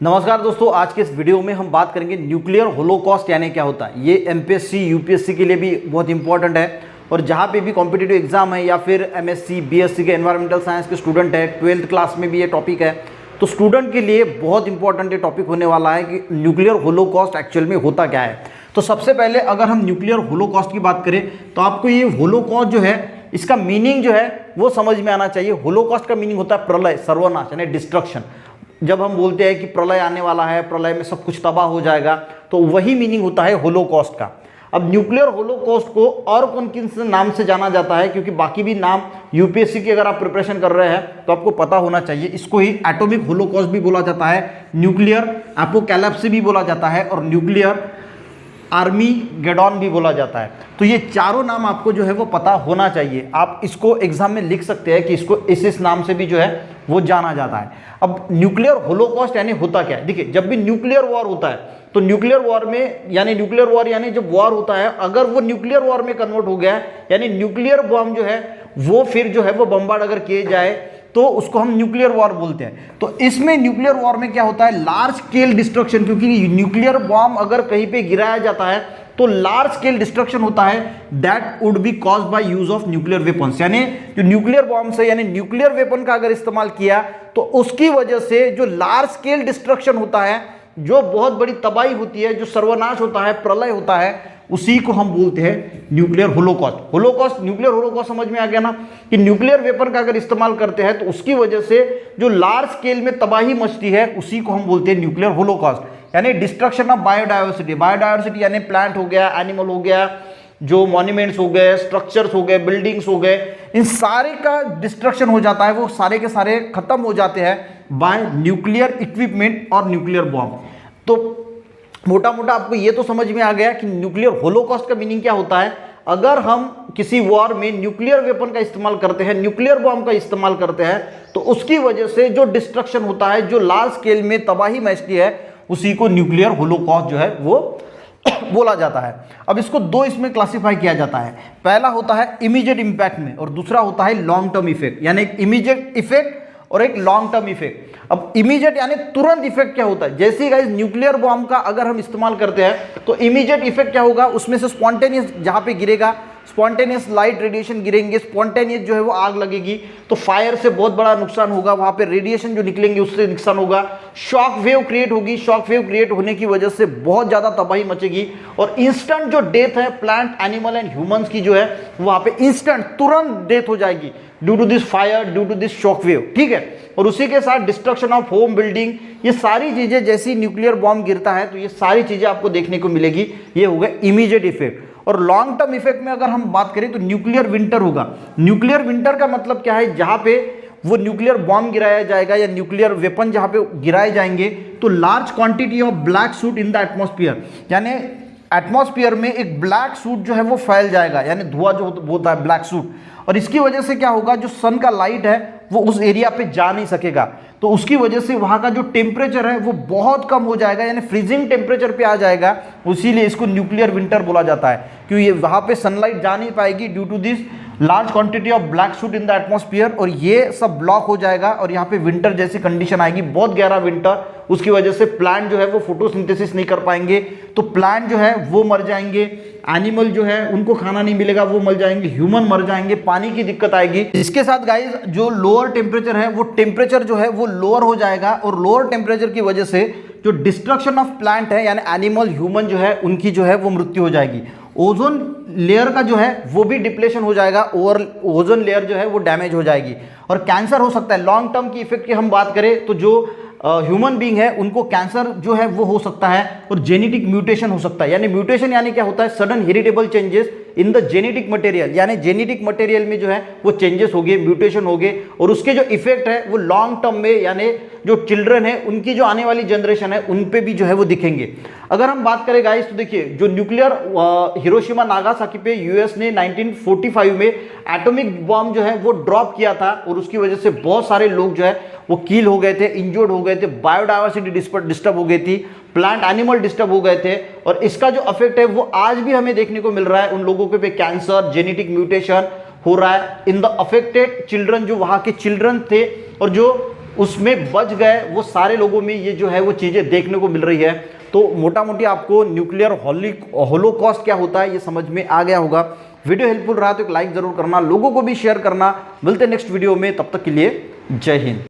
नमस्कार दोस्तों, आज के इस वीडियो में हम बात करेंगे न्यूक्लियर होलोकॉस्ट यानी क्या होता है। ये एमपीएससी यूपीएससी के लिए भी बहुत इंपॉर्टेंट है और जहाँ पे भी कॉम्पिटिटिव एग्जाम है या फिर एमएससी बीएससी के एनवायरमेंटल साइंस के स्टूडेंट है, 12th क्लास में भी ये टॉपिक है, तो स्टूडेंट के लिए बहुत इंपॉर्टेंट ये टॉपिक होने वाला है कि न्यूक्लियर होलोकॉस्ट एक्चुअल में होता क्या है। तो सबसे पहले अगर हम न्यूक्लियर होलोकॉस्ट की बात करें तो आपको ये होलोकॉस्ट जो है इसका मीनिंग जो है वो समझ में आना चाहिए। होलोकॉस्ट का मीनिंग होता है प्रलय, सर्वनाश यानी डिस्ट्रक्शन। जब हम बोलते हैं कि प्रलय आने वाला है, प्रलय में सब कुछ तबाह हो जाएगा, तो वही मीनिंग होता है होलोकॉस्ट का। अब न्यूक्लियर होलोकॉस्ट को और कौन किन से नाम से जाना जाता है, क्योंकि बाकी भी नाम यूपीएससी की अगर आप प्रिपरेशन कर रहे हैं तो आपको पता होना चाहिए। इसको ही एटॉमिक होलोकॉस्ट भी बोला जाता है, न्यूक्लियर एपोकैलिप्स भी बोला जाता है और न्यूक्लियर आर्मी गेडॉन भी बोला जाता है। तो ये चारों नाम आपको जो है वो पता होना चाहिए। आप इसको एग्जाम में लिख सकते हैं कि इसको इस नाम से भी जो है वो जाना जाता है। अब न्यूक्लियर होलोकॉस्ट यानी होता क्या है, देखिए जब भी न्यूक्लियर वॉर होता है तो न्यूक्लियर वॉर में यानी न्यूक्लियर वॉर यानी जब वॉर होता है अगर वो न्यूक्लियर वॉर में कन्वर्ट हो गया है यानी न्यूक्लियर बॉम्ब जो है वो फिर जो है वो बम्बार्ड अगर किए जाए तो उसको हम न्यूक्लियर वॉर बोलते हैं। तो इसमें न्यूक्लियर वॉर में क्या होता है, लार्ज स्केल डिस्ट्रक्शन, क्योंकि न्यूक्लियर बॉम्ब अगर कहीं पे गिराया जाता है तो लार्ज स्केल डिस्ट्रक्शन होता है that would be caused by use of nuclear weapons. यानी जो न्यूक्लियर बॉम्ब से यानी न्यूक्लियर वेपन का अगर इस्तेमाल किया तो उसकी वजह से जो लार्ज स्केल डिस्ट्रक्शन होता है, जो बहुत बड़ी तबाही होती है, जो सर्वनाश होता है, प्रलय होता है, उसी को हम बोलते हैं nuclear Holocaust. Holocaust nuclear Holocaust समझ में आ गया ना कि न्यूक्लियर वेपन का अगर इस्तेमाल करते हैं तो उसकी वजह से जो लार्ज स्केल में तबाही मचती है उसी को हम बोलते हैं न्यूक्लियर होलोकॉस्ट। यानी डिस्ट्रक्शन ऑफ बायोडायवर्सिटी, बायोडायवर्सिटी यानी प्लांट हो गया, एनिमल हो गया, जो मॉन्यूमेंट्स हो गए, स्ट्रक्चर्स हो गए, बिल्डिंग्स हो गए, इन सारे का डिस्ट्रक्शन हो जाता है, वो सारे के सारे खत्म हो जाते हैं बाय न्यूक्लियर इक्विपमेंट और न्यूक्लियर बॉम्ब। तो मोटा मोटा आपको ये तो समझ में आ गया कि न्यूक्लियर होलोकॉस्ट का मीनिंग क्या होता है। अगर हम किसी वॉर में न्यूक्लियर वेपन का इस्तेमाल करते हैं, न्यूक्लियर बॉम्ब का इस्तेमाल करते हैं, तो उसकी वजह से जो डिस्ट्रक्शन होता है, जो लार्ज स्केल में तबाही मचती है, उसी को न्यूक्लियर होलोकॉस्ट जो है वो बोला जाता है। अब इसको दो इसमें क्लासिफाई किया जाता है। पहला होता है इमीडिएट इंपैक्ट में और दूसरा होता है लॉन्ग टर्म इफेक्ट, यानी एक इमीडिएट इफेक्ट और एक लॉन्ग टर्म इफेक्ट। अब इमीडिएट यानी तुरंत इफेक्ट क्या होता है, जैसे गाइस न्यूक्लियर बॉम्ब का अगर हम इस्तेमाल करते हैं तो इमीडिएट इफेक्ट क्या होगा, उसमें से स्पॉन्टेनियस जहां पे गिरेगा, स्पॉन्टेनियस लाइट रेडिएशन गिरेंगे, स्पॉन्टेनियस जो है वो आग लगेगी, तो फायर से बहुत बड़ा नुकसान होगा, वहां पे रेडिएशन जो निकलेंगे उससे नुकसान होगा, शॉक वेव क्रिएट होगी, शॉक वेव क्रिएट होने की वजह से बहुत ज्यादा तबाही मचेगी और इंस्टेंट जो डेथ है प्लांट, एनिमल एंड ह्यूमंस की जो है वहां पे इंस्टेंट तुरंत डेथ हो जाएगी due to this fire, due to this shock wave, ठीक है। और उसी के साथ डिस्ट्रक्शन ऑफ होम, बिल्डिंग, ये सारी चीजें जैसी न्यूक्लियर बॉम्ब गिरता है तो ये सारी चीजें आपको देखने को मिलेगी। ये हो गया इमीडिएट इफेक्ट। और लॉन्ग टर्म इफेक्ट में अगर हम बात करें तो न्यूक्लियर विंटर होगा। न्यूक्लियर विंटर का मतलब क्या है, जहां पे वो न्यूक्लियर बॉम्ब गिराया जाएगा या न्यूक्लियर वेपन जहां पे गिराए जाएंगे तो large quantity of black soot in the atmosphere, यानी एटमॉस्फेयर में एक ब्लैक सूट जो है वो फैल जाएगा, यानी धुआं जो होता है ब्लैक सूट, और इसकी वजह से क्या होगा, जो सन का लाइट है वो उस एरिया पे जा नहीं सकेगा, तो उसकी वजह से वहां का जो टेम्परेचर है वो बहुत कम हो जाएगा, यानी फ्रीजिंग टेम्परेचर पे आ जाएगा। इसीलिए इसको न्यूक्लियर विंटर बोला जाता है, क्योंकि वहां पे सनलाइट जा नहीं पाएगी due to this large quantity of black soot in the atmosphere, और ये सब ब्लॉक हो जाएगा और यहाँ पे विंटर जैसी कंडीशन आएगी, बहुत गहरा विंटर। उसकी वजह से प्लांट जो है वो फोटोसिंथेसिस नहीं कर पाएंगे, तो प्लांट जो है वो मर जाएंगे, एनिमल जो है उनको खाना नहीं मिलेगा वो मर जाएंगे, ह्यूमन मर जाएंगे, पानी की दिक्कत आएगी। इसके साथ गाइस जो लोअर टेम्परेचर है वो टेम्परेचर जो है वो लोअर हो जाएगा और लोअर टेम्परेचर की वजह से जो डिस्ट्रक्शन ऑफ प्लांट है यानी एनिमल, ह्यूमन जो है उनकी जो है वो मृत्यु हो जाएगी। ओजोन लेयर का जो है वो भी डिप्लेशन हो जाएगा, ओजोन लेयर जो है वो डैमेज हो जाएगी और कैंसर हो सकता है। लॉन्ग टर्म की इफेक्ट की हम बात करें तो जो ह्यूमन बीइंग है उनको कैंसर जो है वो हो सकता है और जेनेटिक म्यूटेशन हो सकता है। यानी म्यूटेशन यानी क्या होता है, sudden heritable changes in the genetic material, यानी जेनेटिक मटेरियल में जो है वो चेंजेस हो गए, म्यूटेशन हो गए, और उसके जो इफेक्ट है वो लॉन्ग टर्म में यानी जो चिल्ड्रन है उनकी जो आने वाली जनरेशन है उन पे भी जो है वो दिखेंगे। अगर हम बात करें गाइस तो देखिए जो न्यूक्लियर हिरोशिमा नागासाकी पे यूएस ने 1945 में एटॉमिक बॉम्ब जो है वो ड्रॉप किया था और उसकी वजह से बहुत सारे लोग जो है वो किल हो गए थे, इंजर्ड हो गए थे, बायोडायवर्सिटी डिस्टर्ब हो गई थी, प्लांट एनिमल डिस्टर्ब हो गए थे, और इसका जो इफेक्ट है वो आज भी हमें देखने को मिल रहा है। उन लोगों पे कैंसर, जेनेटिक म्यूटेशन हो रहा है इन द अफेक्टेड चिल्ड्रन, जो वहां के चिल्ड्रन थे और जो उसमें बच गए वो सारे लोगों में ये जो है वो चीज़ें देखने को मिल रही है। तो मोटा मोटी आपको न्यूक्लियर होलोकॉस्ट क्या होता है ये समझ में आ गया होगा। वीडियो हेल्पफुल रहा तो एक लाइक जरूर करना, लोगों को भी शेयर करना। मिलते हैं नेक्स्ट वीडियो में, तब तक के लिए जय हिंद।